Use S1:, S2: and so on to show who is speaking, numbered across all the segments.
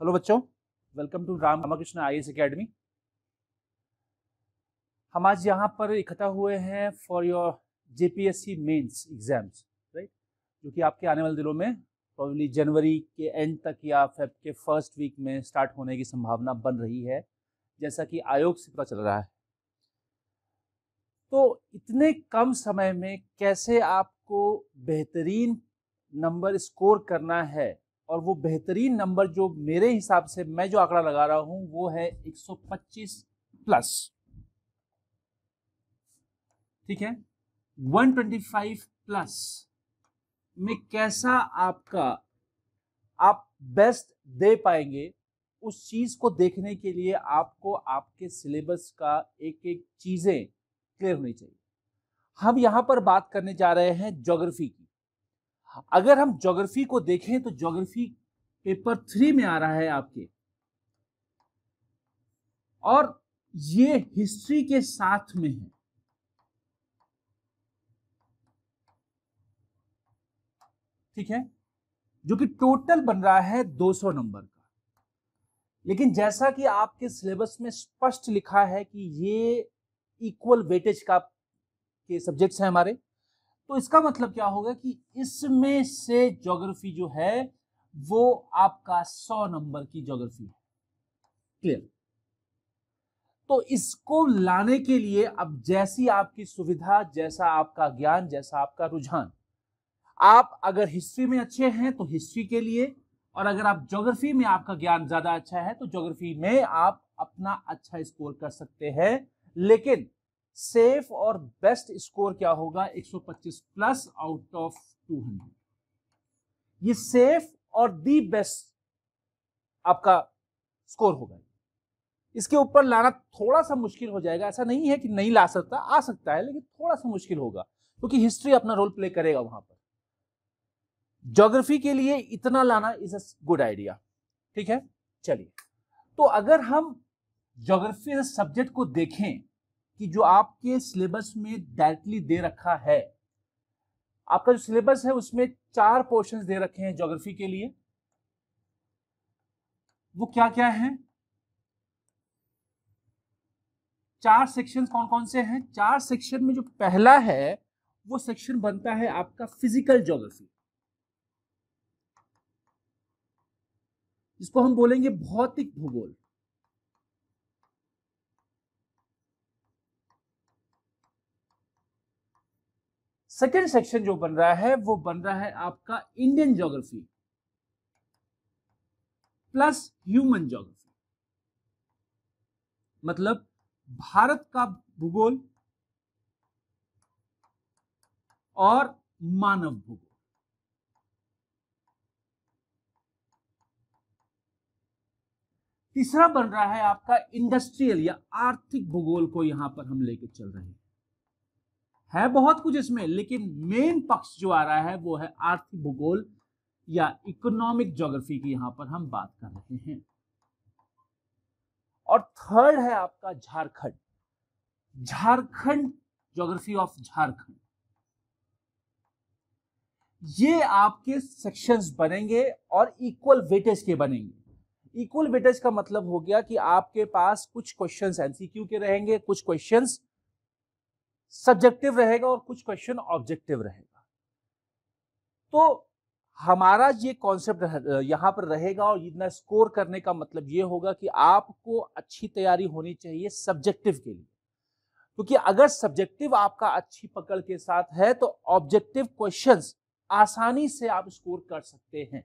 S1: Hello बच्चों, welcome to Ramakrishna IAS academy. हम आज यहाँ पर इकट्ठा हुए हैं for your JPSC mains exams, right, जो कि आपके आने वाले दिनों में प्रोबेबली जनवरी के एंड तक या फेब के फर्स्ट वीक में स्टार्ट होने की संभावना बन रही है, जैसा कि आयोग से पता चल रहा है। तो इतने कम समय में कैसे आपको बेहतरीन नंबर स्कोर करना है, और वो बेहतरीन नंबर जो मेरे हिसाब से मैं जो आंकड़ा लगा रहा हूं वो है 125 प्लस, ठीक है। 125 प्लस में कैसा आप बेस्ट दे पाएंगे, उस चीज को देखने के लिए आपको आपके सिलेबस का एक एक चीजें क्लियर होनी चाहिए। हम यहां पर बात करने जा रहे हैं ज्योग्राफी की। अगर हम ज्योग्राफी को देखें तो ज्योग्राफी पेपर 3 में आ रहा है आपके, और ये हिस्ट्री के साथ में है, ठीक है, जो कि टोटल बन रहा है 200 नंबर का। लेकिन जैसा कि आपके सिलेबस में स्पष्ट लिखा है कि ये इक्वल वेटेज के सब्जेक्ट्स हैं हमारे, तो इसका मतलब क्या होगा कि इसमें से ज्योग्राफी जो है वो आपका 100 नंबर की ज्योग्राफी है। क्लियर? तो इसको लाने के लिए अब जैसी आपकी सुविधा, जैसा आपका ज्ञान, जैसा आपका रुझान, आप अगर हिस्ट्री में अच्छे हैं तो हिस्ट्री के लिए, और अगर आप ज्योग्राफी में आपका ज्ञान ज्यादा अच्छा है तो ज्योग्राफी में आप अपना अच्छा स्कोर कर सकते हैं। लेकिन सेफ और बेस्ट स्कोर क्या होगा? 125 प्लस आउट ऑफ 200। ये सेफ और दी बेस्ट आपका स्कोर होगा। इसके ऊपर लाना थोड़ा सा मुश्किल हो जाएगा। ऐसा नहीं है कि नहीं ला सकता, आ सकता है, लेकिन थोड़ा सा मुश्किल होगा, क्योंकि हिस्ट्री अपना रोल प्ले करेगा वहां पर। ज्योग्राफी के लिए इतना लाना इज अ गुड आइडिया, ठीक है। चलिए, तो अगर हम ज्योग्राफी सब्जेक्ट को देखें कि जो आपके सिलेबस में डायरेक्टली दे रखा है, आपका जो सिलेबस है उसमें 4 पोर्शंस दे रखे हैं ज्योग्राफी के लिए। वो क्या क्या हैं? 4 सेक्शन कौन कौन से हैं? 4 सेक्शन में जो पहला है वो सेक्शन बनता है आपका फिजिकल ज्योग्राफी, जिसको हम बोलेंगे भौतिक भूगोल। सेकेंड सेक्शन जो बन रहा है वो बन रहा है आपका Indian geography plus human geography, मतलब भारत का भूगोल और मानव भूगोल। तीसरा बन रहा है आपका इंडस्ट्रियल या आर्थिक भूगोल को यहां पर हम लेके चल रहे हैं। है बहुत कुछ इसमें, लेकिन मेन पक्ष जो आ रहा है वो है आर्थिक भूगोल या इकोनॉमिक ज्योग्राफी की यहां पर हम बात कर रहे हैं। और थर्ड है आपका झारखंड, झारखंड ज्योग्राफी ऑफ झारखंड। ये आपके सेक्शंस बनेंगे और इक्वल वेटेज के बनेंगे। इक्वल वेटेज का मतलब हो गया कि आपके पास कुछ क्वेश्चंस एमसीक्यू के रहेंगे, कुछ क्वेश्चंस सब्जेक्टिव रहेगा और कुछ क्वेश्चन ऑब्जेक्टिव रहेगा। तो हमारा ये कॉन्सेप्ट यहां पर रहेगा, और इतना स्कोर करने का मतलब ये होगा कि आपको अच्छी तैयारी होनी चाहिए सब्जेक्टिव के लिए, क्योंकि अगर सब्जेक्टिव आपका अच्छी पकड़ के साथ है तो ऑब्जेक्टिव क्वेश्चंस आसानी से आप स्कोर कर सकते हैं।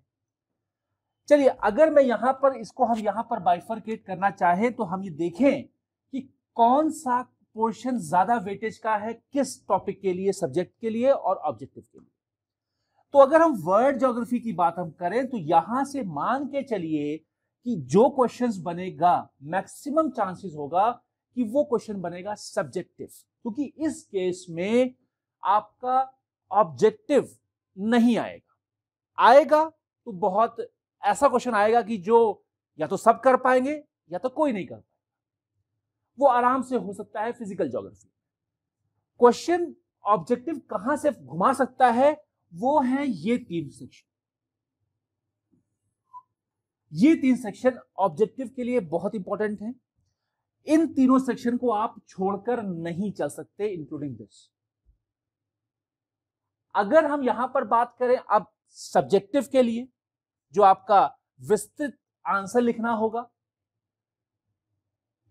S1: चलिए, अगर मैं यहां पर इसको हम यहां पर बाइफरकेट करना चाहें तो हम ये देखें कि कौन सा पोर्शन ज्यादा वेटेज का है, किस टॉपिक के लिए, सब्जेक्ट के लिए और ऑब्जेक्टिव के लिए। तो अगर हम वर्ल्ड ज्योग्राफी की बात हम करें तो यहां से मान के चलिए कि जो क्वेश्चंस बनेगा, मैक्सिमम चांसेस होगा कि वो क्वेश्चन बनेगा सब्जेक्टिव, क्योंकि इस केस में आपका ऑब्जेक्टिव नहीं आएगा। आएगा तो बहुत ऐसा क्वेश्चन आएगा कि जो या तो सब कर पाएंगे या तो कोई नहीं कर पाएगा। वो आराम से हो सकता है फिजिकल ज्योग्राफी। क्वेश्चन ऑब्जेक्टिव कहां से घुमा सकता है, वो है ये 3 सेक्शन। ये 3 सेक्शन ऑब्जेक्टिव के लिए बहुत इंपॉर्टेंट है। इन तीनों सेक्शन को आप छोड़कर नहीं चल सकते, इंक्लूडिंग दिस। अगर हम यहां पर बात करें अब सब्जेक्टिव के लिए, जो आपका विस्तृत आंसर लिखना होगा,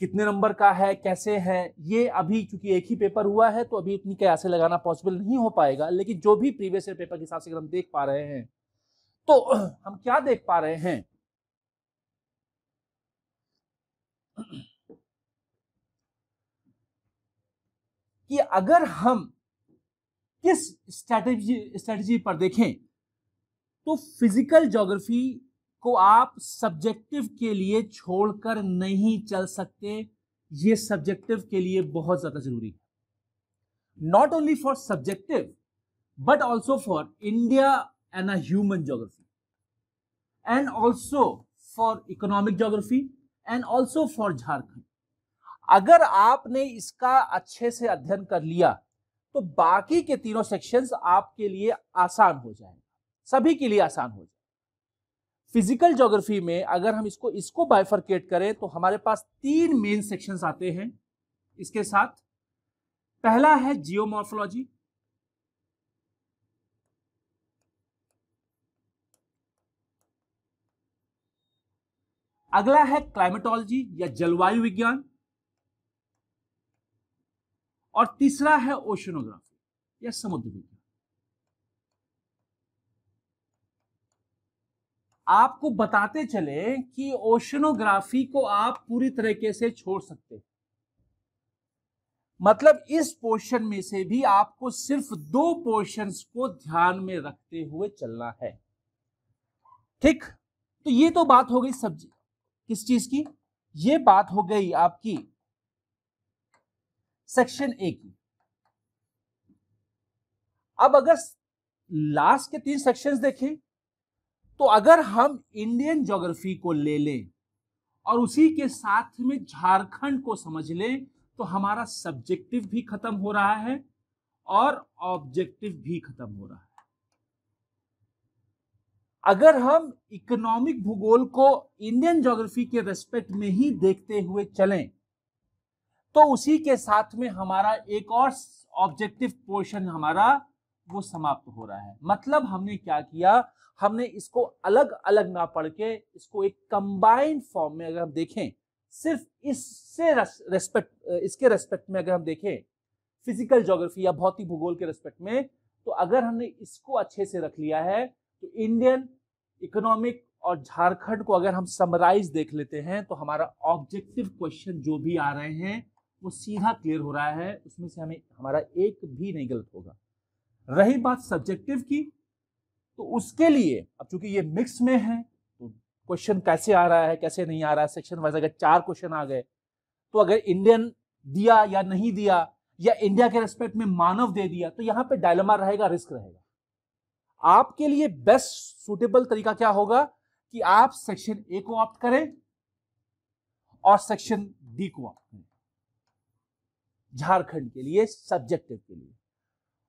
S1: कितने नंबर का है, कैसे है, ये अभी चूंकि एक ही पेपर हुआ है तो अभी इतनी कैसे लगाना पॉसिबल नहीं हो पाएगा, लेकिन जो भी प्रीवियस ईयर पेपर के हिसाब से अगर हम देख पा रहे हैं तो हम क्या देख पा रहे हैं कि अगर हम किस स्ट्रेटेजी पर देखें तो फिजिकल ज्योग्राफी को आप सब्जेक्टिव के लिए छोड़कर नहीं चल सकते। ये सब्जेक्टिव के लिए बहुत ज्यादा जरूरी है, not only for subjective but also for India and a human geography, and also for economic geography, and also for Jharkhand. अगर आपने इसका अच्छे से अध्ययन कर लिया तो बाकी के तीनों सेक्शंस आपके लिए आसान हो जाएंगे, सभी के लिए आसान हो जाएगा। फिजिकल ज्योग्राफी में अगर हम इसको बाइफरकेट करें तो हमारे पास 3 मेन सेक्शंस आते हैं इसके साथ। पहला है जियोमॉर्फोलॉजी, अगला है क्लाइमेटोलॉजी या जलवायु विज्ञान, और तीसरा है ओशनोग्राफी या समुद्र विज्ञान। आपको बताते चले कि ओशनोग्राफी को आप पूरी तरीके से छोड़ सकते हैं, मतलब इस पोर्शन में से भी आपको सिर्फ 2 पोर्शंस को ध्यान में रखते हुए चलना है। ठीक, तो ये तो बात हो गई सब्जेक्ट किस चीज की, ये बात हो गई आपकी सेक्शन ए की। अब अगर लास्ट के 3 सेक्शंस देखें तो अगर हम इंडियन ज्योग्राफी को ले लें और उसी के साथ में झारखंड को समझ लें तो हमारा सब्जेक्टिव भी खत्म हो रहा है और ऑब्जेक्टिव भी खत्म हो रहा है। अगर हम इकोनॉमिक भूगोल को इंडियन ज्योग्राफी के रेस्पेक्ट में ही देखते हुए चलें तो उसी के साथ में हमारा एक और ऑब्जेक्टिव पोर्शन हमारा वो समाप्त हो रहा है। मतलब हमने क्या किया, हमने इसको अलग अलग ना पढ़ के इसको एक कंबाइंड फॉर्म में अगर हम देखें, सिर्फ इसके रेस्पेक्ट में अगर हम देखें फिजिकल ज्योग्राफी या भौतिक भूगोल के रेस्पेक्ट में, तो अगर हमने इसको अच्छे से रख लिया है तो इंडियन, इकोनॉमिक और झारखंड को अगर हम समराइज देख लेते हैं तो हमारा ऑब्जेक्टिव क्वेश्चन जो भी आ रहे हैं वो सीधा क्लियर हो रहा है, उसमें से हमें हमारा एक भी नहीं गलत होगा। रही बात सब्जेक्टिव की, तो उसके लिए अब चूंकि ये मिक्स में है तो क्वेश्चन कैसे आ रहा है कैसे नहीं आ रहा है, सेक्शन वाइज अगर 4 क्वेश्चन आ गए तो अगर इंडियन दिया या नहीं दिया या इंडिया के रेस्पेक्ट में मानव दे दिया तो यहां पे डायलेमा रहेगा, रिस्क रहेगा। आपके लिए बेस्ट सुटेबल तरीका क्या होगा कि आप सेक्शन ए को ऑप्ट करें और सेक्शन डी को ऑप्ट करें झारखंड के लिए सब्जेक्टिव के लिए,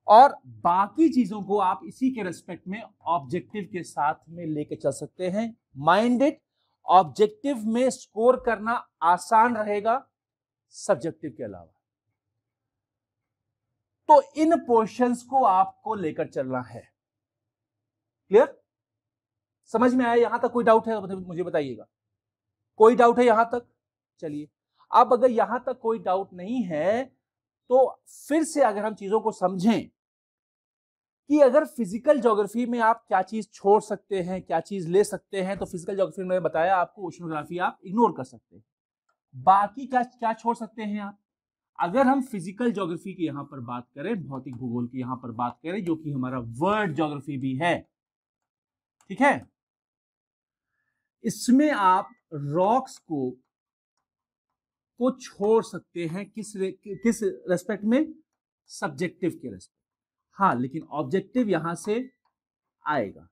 S1: और बाकी चीजों को आप इसी के रेस्पेक्ट में ऑब्जेक्टिव के साथ में लेके चल सकते हैं। माइंडेड, ऑब्जेक्टिव में स्कोर करना आसान रहेगा सब्जेक्टिव के अलावा। तो इन पोर्शंस को आपको लेकर चलना है। क्लियर, समझ में आया? यहां तक कोई डाउट है मुझे बताइएगा, कोई डाउट है यहां तक? चलिए, अब अगर यहां तक कोई डाउट नहीं है तो फिर से अगर हम चीजों को समझें कि अगर फिजिकल ज्योग्राफी में आप क्या चीज छोड़ सकते हैं क्या चीज ले सकते हैं, तो फिजिकल ज्योग्राफी में बताया आपको ओशनोग्राफी आप इग्नोर कर सकते हैं। बाकी क्या क्या छोड़ सकते हैं आप? अगर हम फिजिकल ज्योग्राफी की यहां पर बात करें, भौतिक भूगोल की यहां पर बात करें, जो कि हमारा वर्ल्ड ज्योग्राफी भी है, ठीक है, इसमें आप रॉक्स को छोड़ सकते हैं किस रेस्पेक्ट में? सब्जेक्टिव के रेस्पेक्ट। हाँ, लेकिन ऑब्जेक्टिव यहां से आएगा,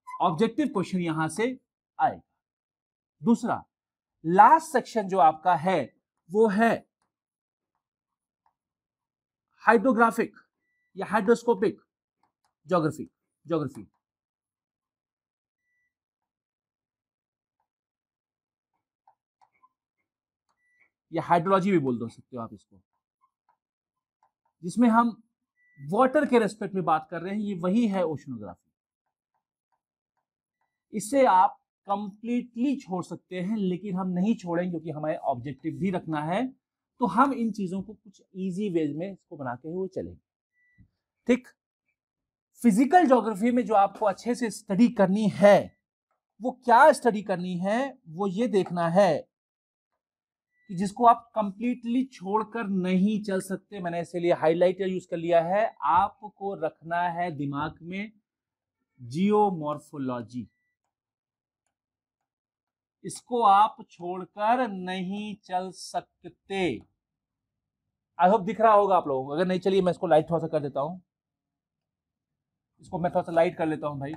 S1: ऑब्जेक्टिव क्वेश्चन यहां से आएगा। दूसरा लास्ट सेक्शन जो आपका है वो है हाइड्रोग्राफिक, या हाइड्रोस्कोपिक ज्योग्राफी। या हाइड्रोलॉजी भी बोल दो सकते हो आप इसको, जिसमें हम वाटर के रेस्पेक्ट में बात कर रहे हैं, ये वही है ओशनोग्राफी। इसे आप कंप्लीटली छोड़ सकते हैं, लेकिन हम नहीं छोड़ेंगे क्योंकि हमें ऑब्जेक्टिव भी रखना है, तो हम इन चीजों को कुछ इजी वेज में इसको बनाते हुए चलेंगे। ठीक, फिजिकल ज्योग्राफी में जो आपको अच्छे से स्टडी करनी है, वो क्या स्टडी करनी है, वो ये देखना है कि जिसको आप कंप्लीटली छोड़कर नहीं चल सकते। मैंने इसलिए हाइलाइटर यूज कर लिया है, आपको रखना है दिमाग में जियोमॉर्फोलॉजी। इसको आप छोड़कर नहीं चल सकते। आई होप दिख रहा होगा आप लोगों को, अगर नहीं चलिए मैं इसको लाइट थोड़ा सा कर देता हूं, इसको मैं थोड़ा सा लाइट कर लेता हूं भाई।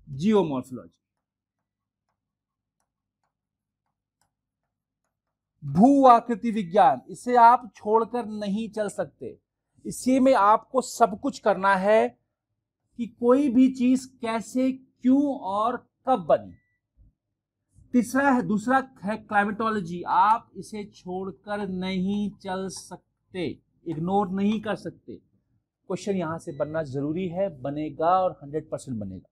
S1: जियोमॉर्फोलॉजी, भू आकृति विज्ञान, इसे आप छोड़कर नहीं चल सकते। इसी में आपको सब कुछ करना है कि कोई भी चीज कैसे, क्यों और कब बनी। तीसरा है, दूसरा है क्लाइमेटोलॉजी, आप इसे छोड़कर नहीं चल सकते, इग्नोर नहीं कर सकते। क्वेश्चन यहां से बनना जरूरी है, बनेगा और 100% बनेगा।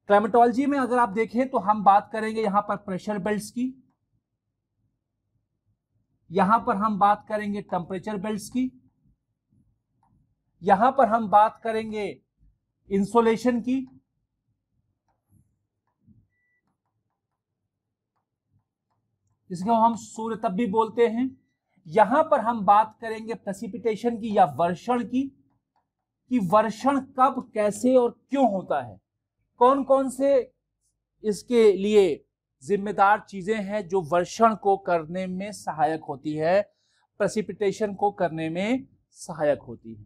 S1: क्लाइमेटोलॉजी में अगर आप देखें तो हम बात करेंगे यहां पर प्रेशर बेल्ट्स की, यहां पर हम बात करेंगे टेम्परेचर बेल्ट्स की, यहां पर हम बात करेंगे इंसोलेशन की, जिसको हम सूर्य तप भी बोलते हैं। यहां पर हम बात करेंगे प्रेसिपिटेशन की या वर्षण की, कि वर्षण कब, कैसे और क्यों होता है, कौन कौन से इसके लिए जिम्मेदार चीजें हैं जो वर्षण को करने में सहायक होती है, प्रेसिपिटेशन को करने में सहायक होती है।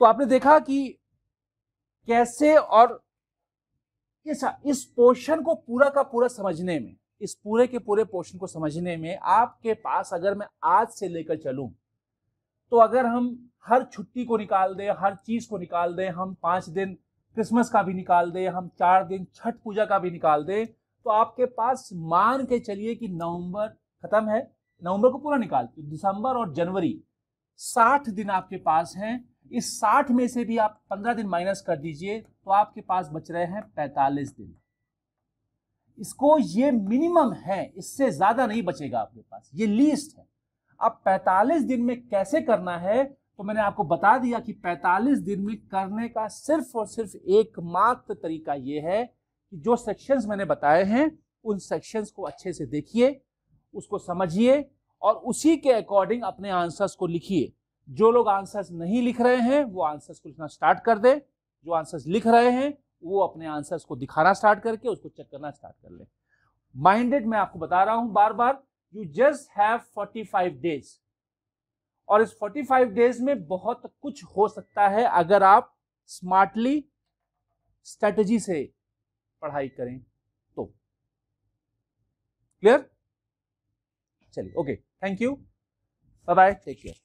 S1: तो आपने देखा कि कैसे, और इस पोर्शन को पूरा का पूरा समझने में, इस पूरे के पूरे पोर्शन को समझने में आपके पास, अगर मैं आज से लेकर चलूं, तो अगर हम हर छुट्टी को निकाल दें, हर चीज को निकाल दें, हम 5 दिन क्रिसमस का भी निकाल दें, हम 4 दिन छठ पूजा का भी निकाल दें, तो आपके पास मान के चलिए कि नवंबर खत्म है, नवंबर को पूरा निकाल, दिसंबर और जनवरी 60 दिन आपके पास हैं। इस 60 में से भी आप 15 दिन माइनस कर दीजिए, तो आपके पास बच रहे हैं 45 दिन। इसको, ये मिनिमम है, इससे ज्यादा नहीं बचेगा आपके पास, ये लीस्ट है। अब 45 दिन में कैसे करना है, तो मैंने आपको बता दिया कि 45 दिन में करने का सिर्फ और सिर्फ एकमात्र तरीका यह है कि जो सेक्शंस मैंने बताए हैं, उन सेक्शंस को अच्छे से देखिए, उसको समझिए और उसी के अकॉर्डिंग अपने आंसर्स को लिखिए। जो लोग आंसर्स नहीं लिख रहे हैं वो आंसर्स को लिखना स्टार्ट कर दे, जो आंसर्स लिख रहे हैं वो अपने आंसर्स को दिखाना स्टार्ट करके उसको चेक करना स्टार्ट कर ले। माइंडेड, मैं आपको बता रहा हूं बार बार, यू जस्ट हैव 45 डेज, और इस 45 डेज में बहुत कुछ हो सकता है अगर आप स्मार्टली स्ट्रेटजी से पढ़ाई करें तो। क्लियर? चलिए, okay, thank you, bye bye, take care.